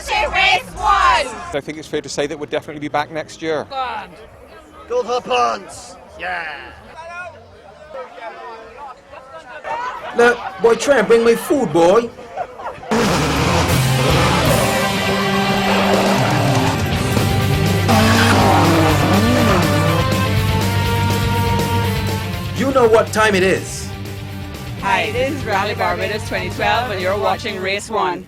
watching Race 1! I think it's fair to say that we'll definitely be back next year. Go for plants! Yeah! Look, boy, try and bring me food, boy. You know what time it is. Hi, this is Rally Barbados 2012 and you're watching Race 1.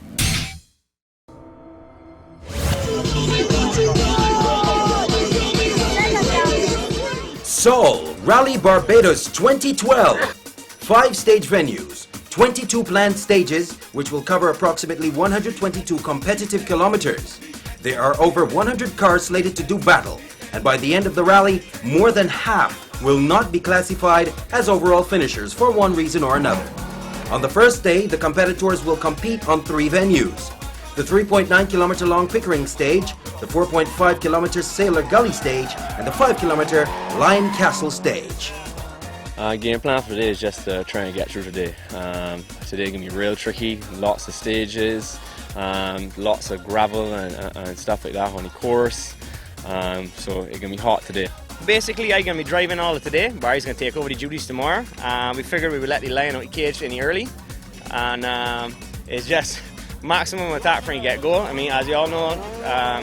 So, Rally Barbados 2012. 5-stage venues, 22 planned stages, which will cover approximately 122 competitive kilometers. There are over 100 cars slated to do battle, and by the end of the rally, more than half will not be classified as overall finishers for one reason or another. On the first day, the competitors will compete on 3 venues. The 3.9 kilometer long Pickering stage, the 4.5 kilometer Sailor Gully stage, and the 5 kilometer Lion Castle stage. Game plan for today is just to try and get through today. Today can be real tricky, lots of stages, lots of gravel and stuff like that on the course, so it can be hot today. Basically, I'm going to be driving all of today. Barry's going to take over the duties tomorrow. We figured we would let the Lion out the cage any early, and it's just maximum attack from the get-go. I mean, as you all know,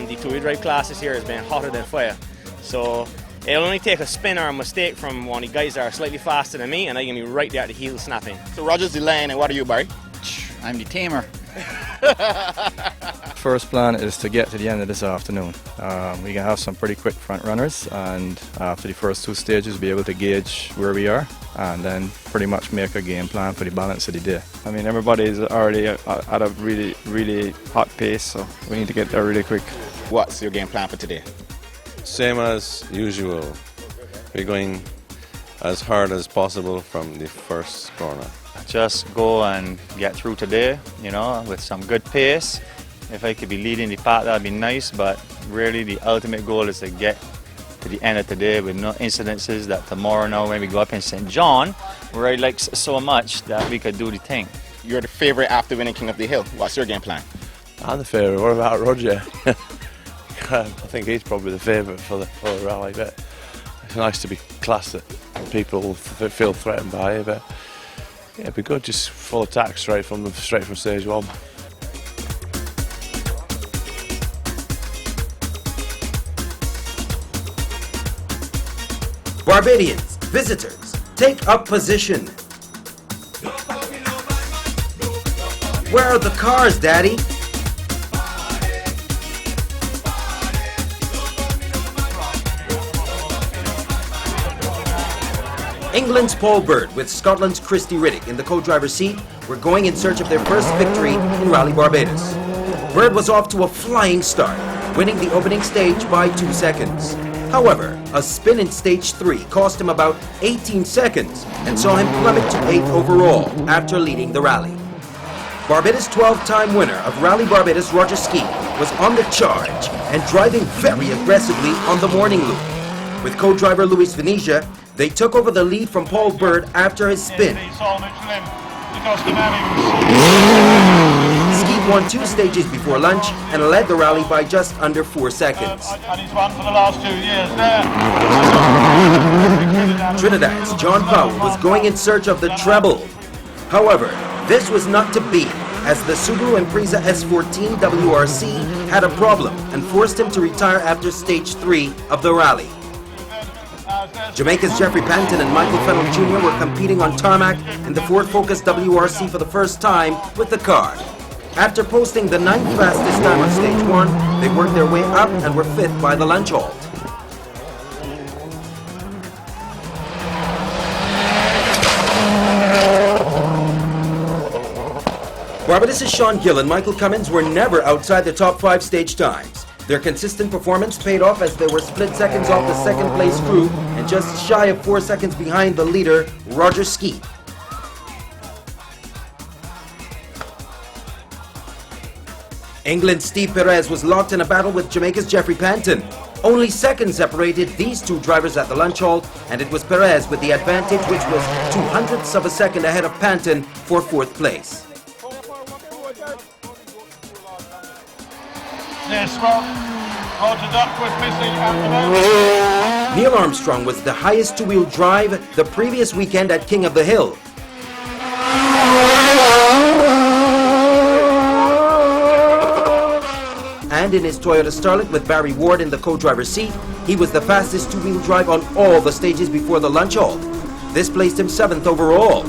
the two-wheel drive class this year has been hotter than fire, so it'll only take a spin or a mistake from one of the guys that are slightly faster than me, and I'm going to be right there at the heel snapping. So Roger's the Lion, and what are you, Barry? I'm the tamer. First plan is to get to the end of this afternoon. We can have some pretty quick front runners, and after the first 2 stages be able to gauge where we are and then pretty much make a game plan for the balance of the day. I mean, everybody's already at a really hot pace, so we need to get there really quick. What's your game plan for today? Same as usual. We're going as hard as possible from the first corner. Just go and get through today, you know, with some good pace. If I could be leading the pack, that'd be nice, but really the ultimate goal is to get to the end of today with no incidences, that tomorrow now when we go up in St. John, where I like so much that we could do the thing. You're the favourite after winning King of the Hill. What's your game plan? I'm the favourite. What about Roger? I think he's probably the favourite for the rally, but it's nice to be classed that people feel threatened by it, but yeah, it'd be good, just full attack straight from stage 1. Barbadians, visitors, take up position. Where are the cars, Daddy? England's Paul Bird with Scotland's Christy Riddick in the co-driver's seat were going in search of their first victory in Rally Barbados. Bird was off to a flying start, winning the opening stage by 2 seconds. However, a spin in stage 3 cost him about 18 seconds and saw him plummet to 8th overall after leading the rally. Barbados' 12-time winner of Rally Barbados, Roger Skeet, was on the charge and driving very aggressively on the morning loop. With co-driver Luis Venetia, they took over the lead from Paul Bird after his spin. Skeet won 2 stages before lunch and led the rally by just under 4 seconds. And he's won for the last 2 years there. Trinidad's John Powell was going in search of the treble. However, this was not to be, as the Subaru Impreza S14 WRC had a problem and forced him to retire after stage 3 of the rally. Jamaica's Jeffrey Panton and Michael Fennell Jr. were competing on tarmac in the Ford Focus WRC for the first time with the car. After posting the 9th fastest time on stage 1, they worked their way up and were 5th by the lunch halt. Barbados' Sean Gill and Michael Cummins were never outside the top 5 stage times. Their consistent performance paid off as they were split seconds off the second place crew and just shy of 4 seconds behind the leader, Roger Skeet. England's Steve Perez was locked in a battle with Jamaica's Jeffrey Panton. Only seconds separated these 2 drivers at the lunch halt, and it was Perez with the advantage, which was 0.02 of a second ahead of Panton for 4th place. this. Well, Roger Duckworth missing at the moment. Neil Armstrong was the highest two-wheel drive the previous weekend at King of the Hill. And in his Toyota Starlet with Barry Ward in the co-driver's seat, he was the fastest two-wheel drive on all the stages before the lunch halt. This placed him 7th overall.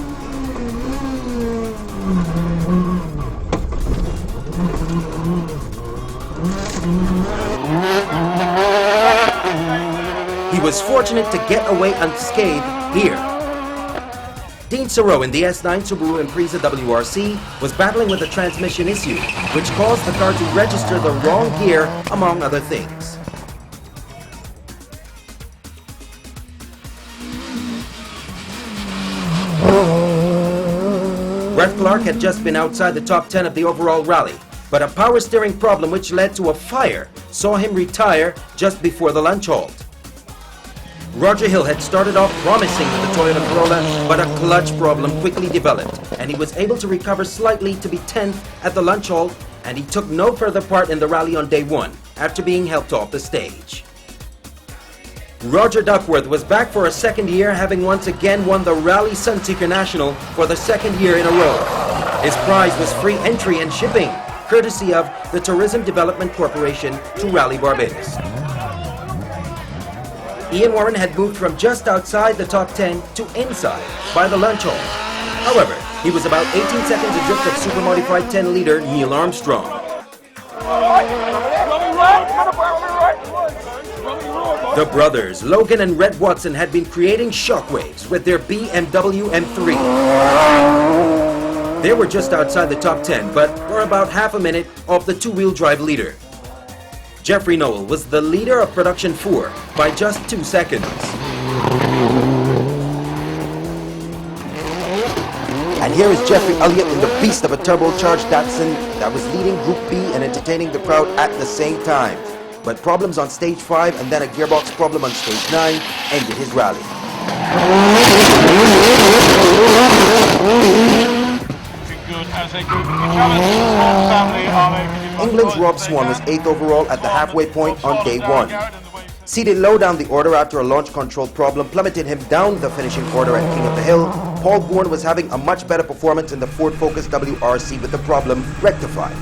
He was fortunate to get away unscathed here. Dean Serow in the S9 Subaru Impreza WRC was battling with a transmission issue, which caused the car to register the wrong gear, among other things. Brett Clark had just been outside the top 10 of the overall rally, but a power steering problem which led to a fire saw him retire just before the lunch halt. Roger Hill had started off promising with the Toyota Corolla, but a clutch problem quickly developed, and he was able to recover slightly to be 10th at the lunch halt, and he took no further part in the rally on day one, after being helped off the stage. Roger Duckworth was back for a second year, having once again won the Rally Sunseeker National for the second year in a row. His prize was free entry and shipping, courtesy of the Tourism Development Corporation to Rally Barbados. Ian Warren had moved from just outside the top 10 to inside by the lunch halt. However, he was about 18 seconds adrift of Super Modified 10 leader Neil Armstrong. The brothers, Logan and Red Watson, had been creating shockwaves with their BMW M3. They were just outside the top 10, but were about half a minute off the two-wheel drive leader. Jeffrey Noel was the leader of Production 4 by just 2 seconds. And here is Jeffrey Elliott in the beast of a turbocharged Datsun that was leading Group B and entertaining the crowd at the same time. But problems on stage 5 and then a gearbox problem on stage 9 ended his rally. England's Rob Swan was 8th overall at the halfway point on day 1. Seated low down the order after a launch control problem plummeted him down the finishing order at King of the Hill, Paul Bourne was having a much better performance in the Ford Focus WRC with the problem rectified.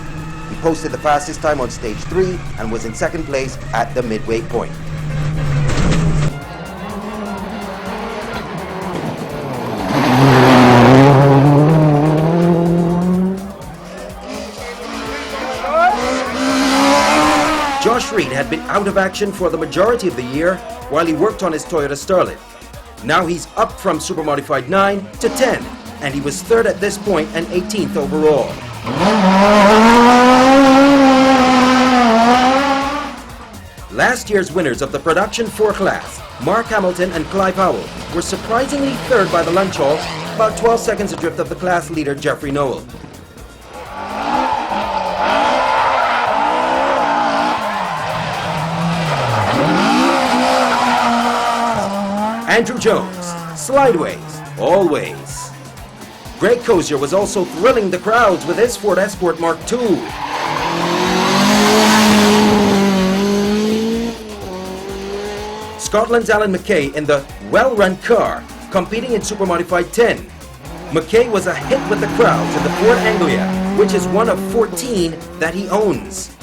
He posted the fastest time on stage 3 and was in 2nd place at the midway point. Josh Reed had been out of action for the majority of the year while he worked on his Toyota Starlet. Now he's up from Super Modified 9 to 10, and he was 3rd at this point and 18th overall. Last year's winners of the Production 4 class, Mark Hamilton and Clive Howell, were surprisingly 3rd by the lunch halt, about 12 seconds adrift of the class leader Jeffrey Noel. Andrew Jones, slideways, always. Greg Cozier was also thrilling the crowds with his Ford Escort Mark II. Scotland's Alan McKay in the well-run car, competing in Super Modified 10. McKay was a hit with the crowds in the Ford Anglia, which is one of 14 that he owns.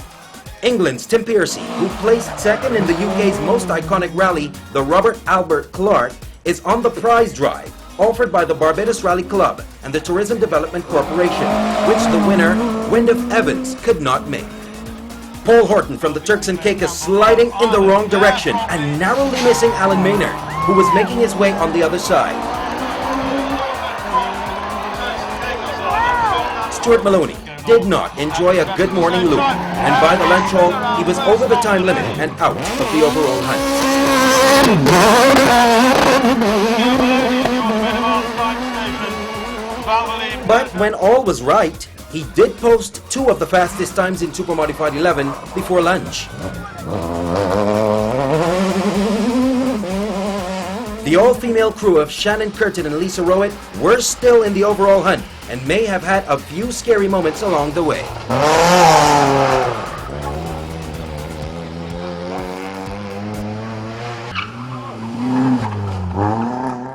England's Tim Piercy, who placed 2nd in the UK's most iconic rally, the Robert Albert Clark, is on the prize drive offered by the Barbados Rally Club and the Tourism Development Corporation, which the winner, Wyndham Evans, could not make. Paul Horton from the Turks and Caicos sliding in the wrong direction and narrowly missing Alan Maynard, who was making his way on the other side. Stuart Maloney did not enjoy a good morning loop, and by the lunch halt, he was over the time limit and out of the overall hunt. But when all was right, he did post 2 of the fastest times in Super Modified 11 before lunch. The all-female crew of Shannon Curtin and Lisa Rowett were still in the overall hunt and may have had a few scary moments along the way.